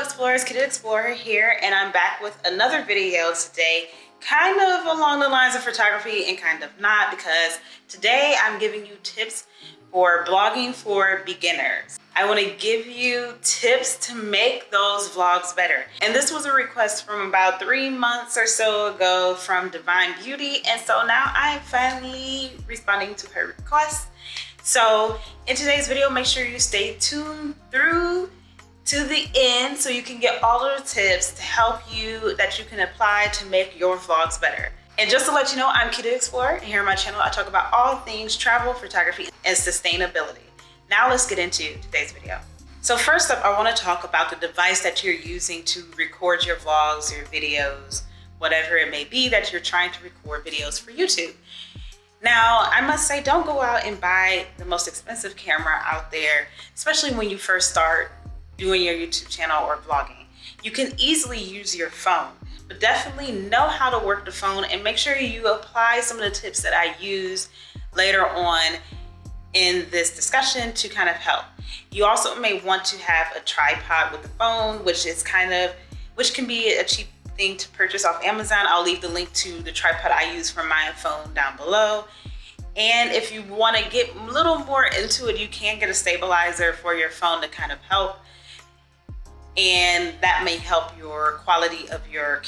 Explorers, Kitty Explorer here, and I'm back with another video today, kind of along the lines of photography and kind of not, because today I'm giving you tips for blogging for beginners. I want to give you tips to make those vlogs better. And this was a request from about 3 months or so ago from Divine Beauty, and so now I'm finally responding to her request. So in today's video, make sure you stay tuned through to the end so you can get all of the tips to help you that you can apply to make your vlogs better. And just to let you know, I'm Kitty Explorer, and here on my channel I talk about all things travel, photography, and sustainability. Now let's get into today's video. So first up, I want to talk about the device that you're using to record your vlogs, your videos, whatever it may be that you're trying to record videos for YouTube. Now, I must say, don't go out and buy the most expensive camera out there, especially when you first start doing your YouTube channel or vlogging. You can easily use your phone, but definitely know how to work the phone and make sure you apply some of the tips that I use later on in this discussion to kind of help. You also may want to have a tripod with the phone, which can be a cheap thing to purchase off Amazon. I'll leave the link to the tripod I use for my phone down below. And if you want to get a little more into it, you can get a stabilizer for your phone to kind of help, and that may help your quality of your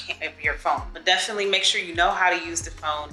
phone. But definitely make sure you know how to use the phone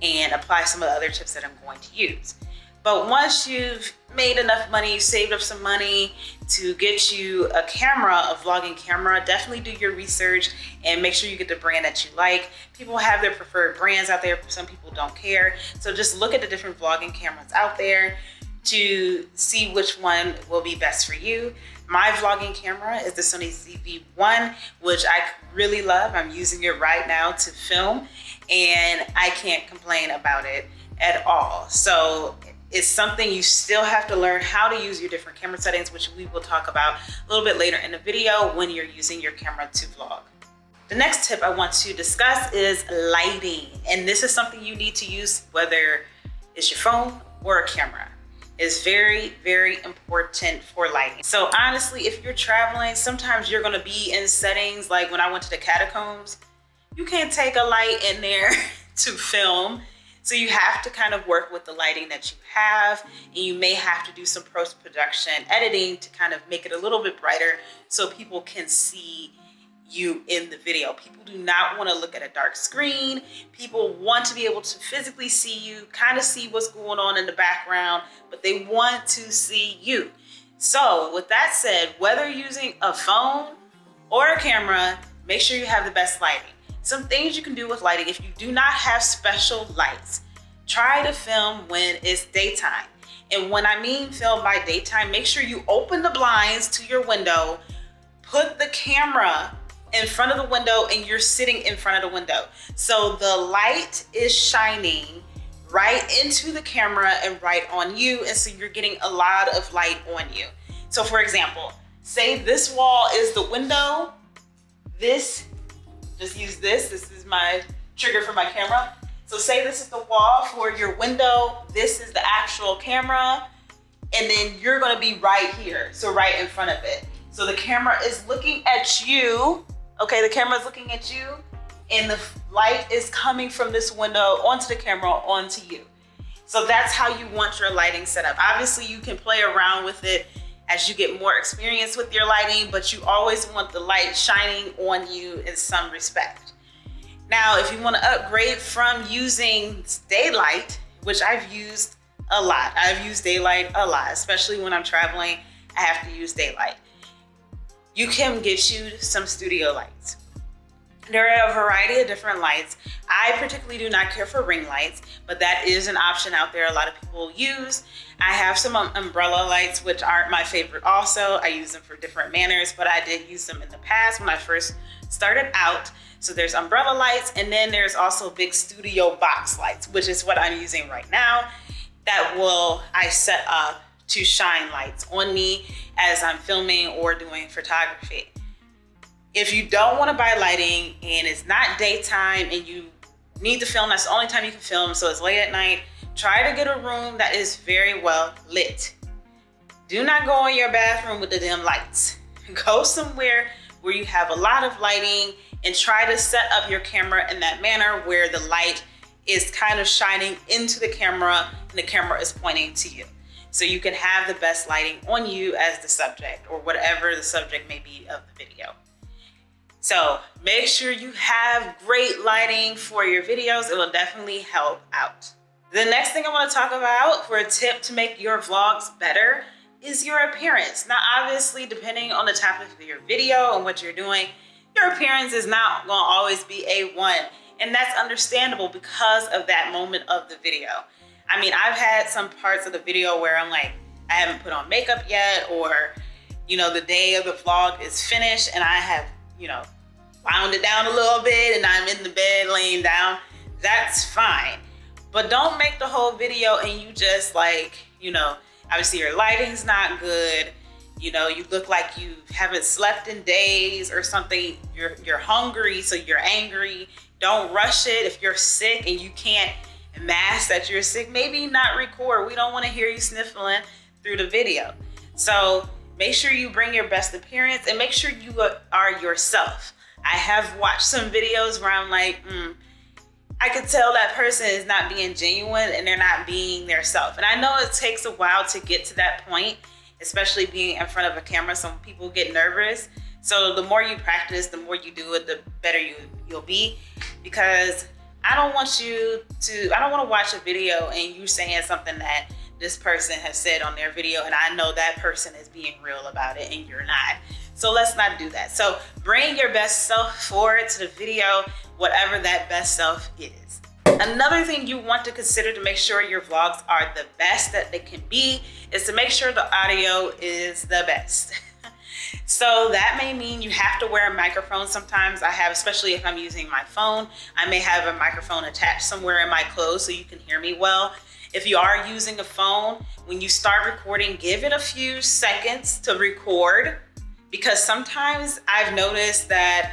and apply some of the other tips that I'm going to use. But once you've made enough money, saved up some money to get you a camera, a vlogging camera, definitely do your research and make sure you get the brand that you like. People have their preferred brands out there. Some people don't care. So just look at the different vlogging cameras out there to see which one will be best for you. My vlogging camera is the Sony ZV-1, which I really love. I'm using it right now to film, and I can't complain about it at all. So it's something you still have to learn how to use your different camera settings, which we will talk about a little bit later in the video when you're using your camera to vlog. The next tip I want to discuss is lighting. And this is something you need to use whether it's your phone or a camera. It's very, very important for lighting. So honestly, if you're traveling, sometimes you're gonna be in settings like when I went to the catacombs, you can't take a light in there to film. So you have to kind of work with the lighting that you have, and you may have to do some post-production editing to kind of make it a little bit brighter so people can see you in the video. People do not want to look at a dark screen. People want to be able to physically see you, kind of see what's going on in the background, but they want to see you. So with that said, whether using a phone or a camera, make sure you have the best lighting. Some things you can do with lighting: if you do not have special lights, try to film when it's daytime. And when I mean film by daytime, make sure you open the blinds to your window, put the camera in front of the window, and you're sitting in front of the window. So the light is shining right into the camera and right on you, and so you're getting a lot of light on you. So for example, say this wall is the window, just use this is my trigger for my camera. So say this is the wall for your window, this is the actual camera, and then you're gonna be right here, so right in front of it. So the camera is looking at you, okay, the camera is looking at you, and the light is coming from this window onto the camera, onto you. So that's how you want your lighting set up. Obviously you can play around with it as you get more experience with your lighting, but you always want the light shining on you in some respect. Now, if you want to upgrade from using daylight, which I've used a lot, I've used daylight a lot, especially when I'm traveling, I have to use daylight. You can get you some studio lights. There are a variety of different lights. I particularly do not care for ring lights, but that is an option out there a lot of people use. I have some umbrella lights, which aren't my favorite also. I use them for different manners, but I did use them in the past when I first started out. So there's umbrella lights, and then there's also big studio box lights, which is what I'm using right now. I set up to shine lights on me as I'm filming or doing photography. If you don't want to buy lighting and it's not daytime and you need to film, that's the only time you can film, so it's late at night, try to get a room that is very well lit. Do not go in your bathroom with the dim lights. Go somewhere where you have a lot of lighting, and try to set up your camera in that manner where the light is kind of shining into the camera and the camera is pointing to you. So you can have the best lighting on you as the subject, or whatever the subject may be of the video. So make sure you have great lighting for your videos. It will definitely help out. The next thing I want to talk about for a tip to make your vlogs better is your appearance. Now, obviously, depending on the topic of your video and what you're doing, your appearance is not going to always be A1. And that's understandable because of that moment of the video. I mean, I've had some parts of the video where I'm like, I haven't put on makeup yet, or, you know, the day of the vlog is finished and I have, you know, wound it down a little bit and I'm in the bed laying down. That's fine. But don't make the whole video and you just like, you know, obviously your lighting's not good. You know, you look like you haven't slept in days or something. You're hungry, so you're angry. Don't rush it. If you're sick and you can't mask that you're sick, maybe not record. We don't want to hear you sniffling through the video. So make sure you bring your best appearance and make sure you are yourself. I have watched some videos where I'm like, I could tell that person is not being genuine and they're not being their self. And I know it takes a while to get to that point, especially being in front of a camera. Some people get nervous. So the more you practice, the more you do it, the better you'll be. Because I don't want to watch a video and you saying something that this person has said on their video and I know that person is being real about it and you're not. So let's not do that. So bring your best self forward to the video, whatever that best self is. Another thing you want to consider to make sure your vlogs are the best that they can be is to make sure the audio is the best. So that may mean you have to wear a microphone sometimes. I have, especially if I'm using my phone, I may have a microphone attached somewhere in my clothes so you can hear me well. If you are using a phone, when you start recording, give it a few seconds to record, because sometimes I've noticed that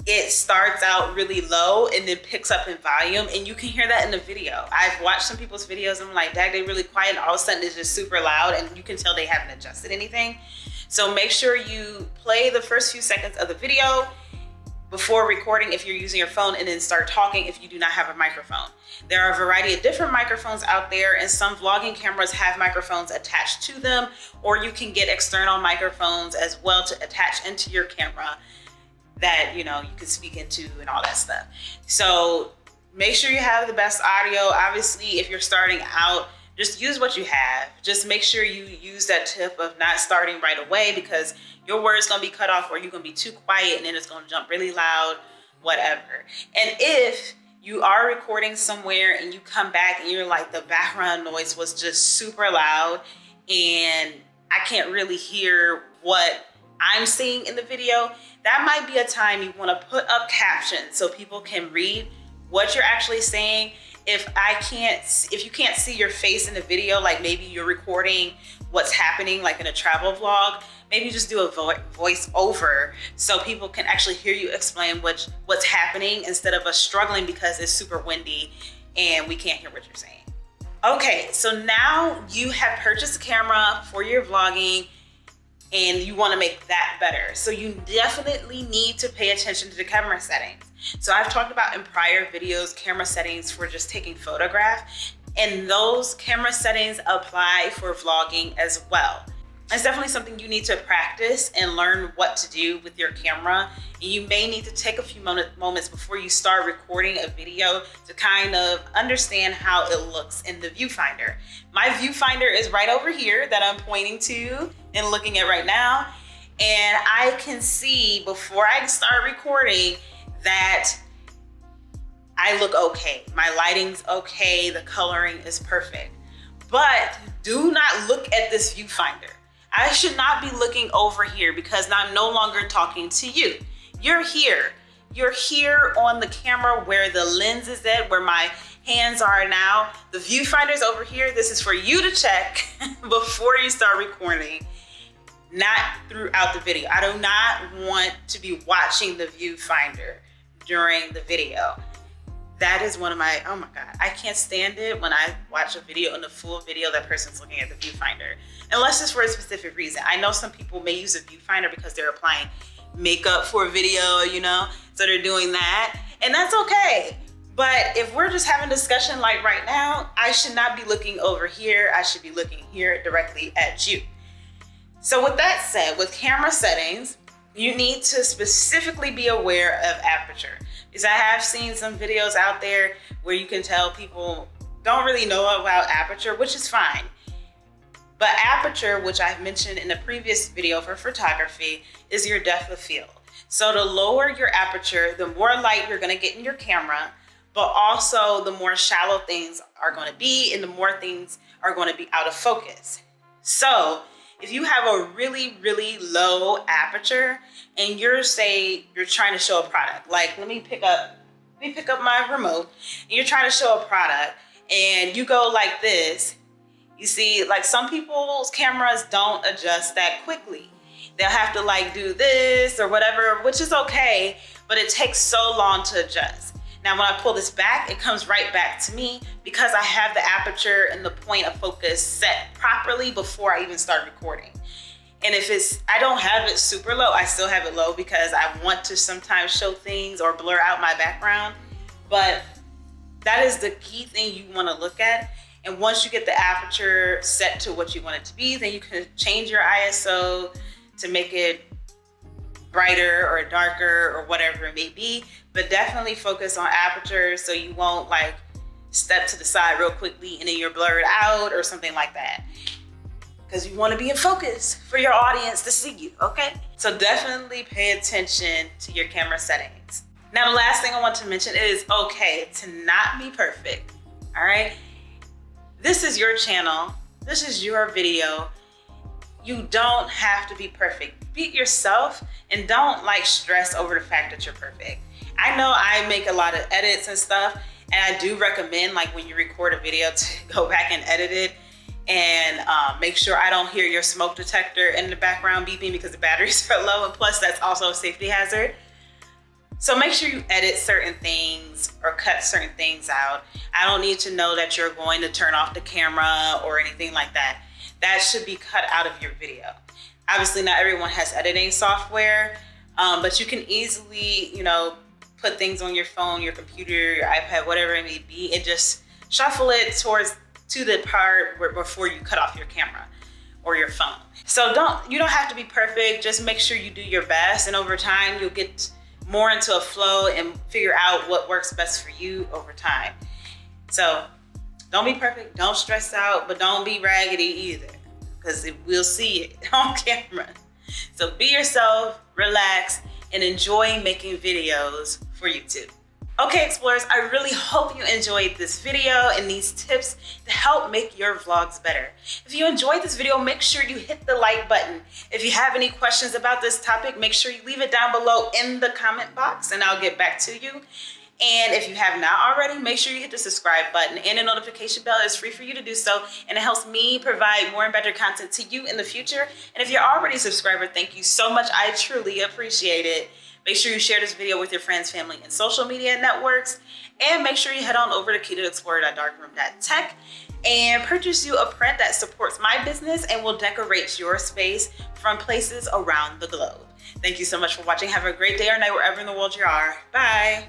it starts out really low and then picks up in volume, and you can hear that in the video. I've watched some people's videos and I'm like, dang, they're really quiet, and all of a sudden it's just super loud and you can tell they haven't adjusted anything. So make sure you play the first few seconds of the video before recording if you're using your phone, and then start talking if you do not have a microphone. There are a variety of different microphones out there, and some vlogging cameras have microphones attached to them, or you can get external microphones as well to attach into your camera that, you know, you can speak into and all that stuff. So make sure you have the best audio. Obviously, if you're starting out, just use what you have. Just make sure you use that tip of not starting right away, because your word's gonna be cut off, or you're gonna be too quiet and then it's gonna jump really loud, whatever. And if you are recording somewhere and you come back and you're like, the background noise was just super loud and I can't really hear what I'm seeing in the video, that might be a time you wanna put up captions so people can read what you're actually saying. If you can't see your face in the video, like maybe you're recording what's happening like in a travel vlog, maybe just do a voice over so people can actually hear you explain what's happening, instead of us struggling because it's super windy and we can't hear what you're saying. Okay, so now you have purchased a camera for your vlogging and you want to make that better. So you definitely need to pay attention to the camera settings. So I've talked about in prior videos, camera settings for just taking photographs, and those camera settings apply for vlogging as well. It's definitely something you need to practice and learn what to do with your camera. And you may need to take a few moments before you start recording a video to kind of understand how it looks in the viewfinder. My viewfinder is right over here that I'm pointing to and looking at right now. And I can see before I start recording that I look okay. My lighting's okay, the coloring is perfect. But do not look at this viewfinder. I should not be looking over here because I'm no longer talking to you. You're here. You're here on the camera where the lens is at, where my hands are now. The viewfinder's over here. This is for you to check before you start recording, not throughout the video. I do not want to be watching the viewfinder during the video. That is one of my, oh my God, I can't stand it when I watch a video and the full video, that person's looking at the viewfinder, unless it's for a specific reason. I know some people may use a viewfinder because they're applying makeup for a video, you know? So they're doing that, and that's okay. But if we're just having a discussion like right now, I should not be looking over here. I should be looking here directly at you. So with that said, with camera settings, you need to specifically be aware of aperture. Because I have seen some videos out there where you can tell people don't really know about aperture, which is fine. But aperture, which I've mentioned in a previous video for photography, is your depth of field. So the lower your aperture, the more light you're gonna get in your camera, but also the more shallow things are gonna be and the more things are gonna be out of focus. So if you have a really, really low aperture and you're trying to show a product, like let me pick up my remote, and you're trying to show a product and you go like this, you see, like some people's cameras don't adjust that quickly. They'll have to like do this or whatever, which is okay, but it takes so long to adjust. Now, when I pull this back, it comes right back to me because I have the aperture and the point of focus set properly before I even start recording. And if I don't have it super low, I still have it low because I want to sometimes show things or blur out my background. But that is the key thing you want to look at. And once you get the aperture set to what you want it to be, then you can change your ISO to make it brighter or darker or whatever it may be, but definitely focus on aperture so you won't like step to the side real quickly and then you're blurred out or something like that, because you want to be in focus for your audience to see you, okay? So definitely pay attention to your camera settings. Now, the last thing I want to mention is okay to not be perfect, all right? This is your channel. This is your video. You don't have to be perfect. Be yourself and don't like stress over the fact that you're perfect. I know I make a lot of edits and stuff, and I do recommend like when you record a video to go back and edit it and make sure I don't hear your smoke detector in the background beeping because the batteries are low, and plus that's also a safety hazard. So make sure you edit certain things or cut certain things out. I don't need to know that you're going to turn off the camera or anything like that. That should be cut out of your video. Obviously, not everyone has editing software, but you can easily, you know, put things on your phone, your computer, your iPad, whatever it may be, and just shuffle it to the part before you cut off your camera or your phone. So you don't have to be perfect. Just make sure you do your best, and over time, you'll get more into a flow and figure out what works best for you over time. So don't be perfect, don't stress out, but don't be raggedy either, because we'll see it on camera. So be yourself, relax, and enjoy making videos for YouTube. Okay, explorers, I really hope you enjoyed this video and these tips to help make your vlogs better. If you enjoyed this video, make sure you hit the like button. If you have any questions about this topic, make sure you leave it down below in the comment box and I'll get back to you. And if you have not already, make sure you hit the subscribe button, and the notification bell is free for you to do so, and it helps me provide more and better content to you in the future. And if you're already a subscriber, thank you so much. I truly appreciate it. Make sure you share this video with your friends, family, and social media networks. And make sure you head on over to key2explorer.darkroom.tech and purchase you a print that supports my business and will decorate your space from places around the globe. Thank you so much for watching. Have a great day or night wherever in the world you are. Bye.